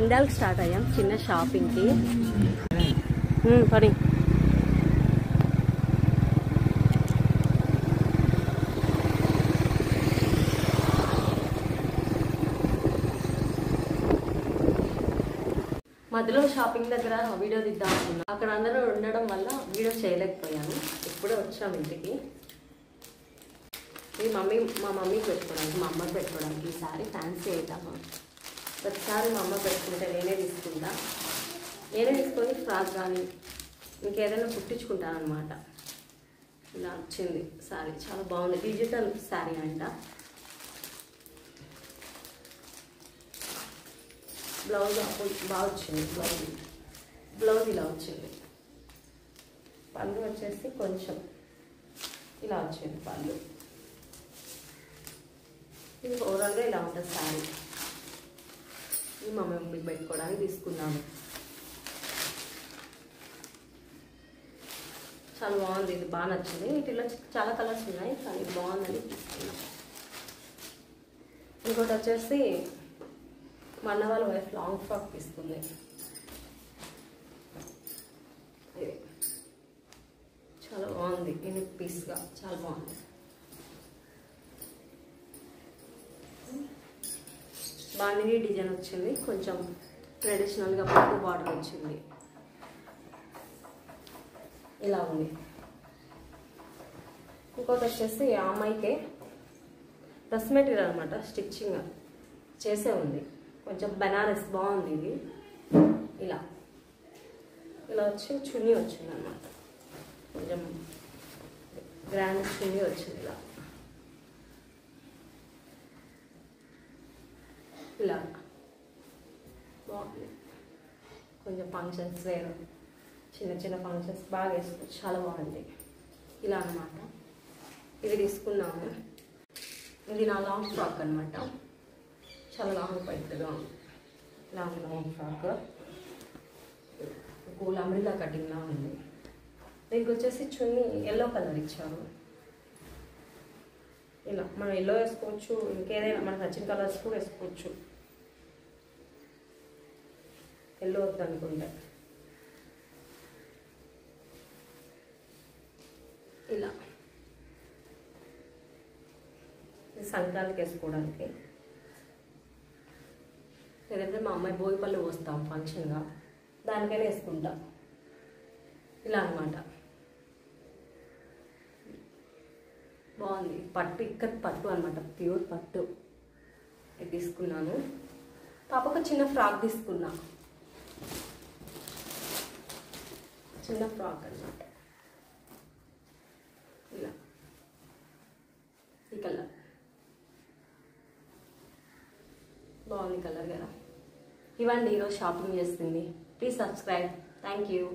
నంద్యాలకు స్టార్ట్ అయ్యాం చిన్న షాపింగ్కి. పని మధ్యలో షాపింగ్ దగ్గర వీడియో తీద్దాం అనుకున్నా. అక్కడ అందరూ ఉండడం వల్ల వీడియో చేయలేకపోయాను. ఇప్పుడే వచ్చాం ఇంటికి. ఇది మా మమ్మీకి పెట్టుకోవడానికి, మా అమ్మకి పెట్టుకోవడానికి. ఈసారి ఫ్యాన్సీ అవుతాము. ప్రతిసారి మా అమ్మ పెట్టుకుంటే నేనే తీసుకొని ఫ్రాక్ కానీ ఇంకేదైనా కుట్టించుకుంటాను అనమాట. ఇలా వచ్చింది శారీ, చాలా బాగుంది. డిజిటల్ శారీ అంట. బ్లౌజ్ బాగా వచ్చింది. బ్లౌజ్ ఇలా వచ్చింది. పళ్ళు వచ్చేసి కొంచెం ఇలా వచ్చింది పళ్ళు. ఇది ఓవరాల్గా ఇలా ఉంటుంది శారీ. ఇది మా మమ్మీకి పెట్టుకోవడానికి తీసుకున్నాను. చాలా బాగుంది. ఇది బాగా నచ్చింది. వీటిలో చాలా కలర్స్ ఉన్నాయి కానీ బాగుందని తీసుకున్నాను. ఇంకోటి వచ్చేసి మా అన్న వాళ్ళ వైఫ్ లాంగ్ ఫ్రాక్ తీసుకుంది. చాలా బాగుంది. ఇది పీస్గా చాలా బాగుంది. బాండిని డిజైన్ వచ్చింది. కొంచెం ట్రెడిషనల్గా పట్టు బార్డర్ వచ్చింది. ఇలా ఉంది. ఇంకోటి వచ్చేసి ఆ అమ్మాయికే డ్రెస్ మెటీరియల్ అనమాట, స్టిచ్చింగ్ చేసే ఉంది. కొంచెం బనారస్ బాగుంది. ఇది ఇలా వచ్చి చున్నీ వచ్చింది అనమాట. కొంచెం గ్రాండ్ చున్నీ వచ్చింది. ఇలా బాగుంది. కొంచెం ఫంక్షన్స్ వేరు, చిన్న ఫంక్షన్స్ బాగా వేసుకోవచ్చు. చాలా బాగుంది. ఇలా అనమాట. ఇది తీసుకున్నాము. ఇది నా లాంగ్ ఫ్రాక్ అనమాట. చాలా లాంగ్ పైట్గా ఉంది. లాంగ్ ఫ్రాక్ కూల్ అంబ్రిల్లా కటింగ్లా ఉంది. దీనికి వచ్చేసి చున్నీ ఎల్లో కలర్ ఇచ్చారు. ఇలా మనం ఎల్లో వేసుకోవచ్చు, ఇంకేదైనా మనకు నచ్చిన కలర్స్ కూడా వేసుకోవచ్చు. ఎల్లో వద్దు అనుకుంటే ఇలా. ఇది సంక్రాంతికి వేసుకోవడానికి. లేదంటే మా అమ్మాయి భోగిపళ్ళు పోస్తాం ఫంక్షన్గా, దానికైనా వేసుకుంటాం. ఇలా అనమాట. బాగుంది. పట్టు ఇక్కత్ పట్టు అనమాట, ప్యూర్ పట్టు. ఇది తీసుకున్నాను. పాపకు చిన్న ఫ్రాక్ తీసుకున్నా. చిన్న ఫ్రాక్ అనమాట. ఇలా ఈ కలర్ బాగుంది. కలర్ కదా. ఇవ్వండి ఈరోజు షాపింగ్ చేస్తుంది. Please subscribe. Thank you.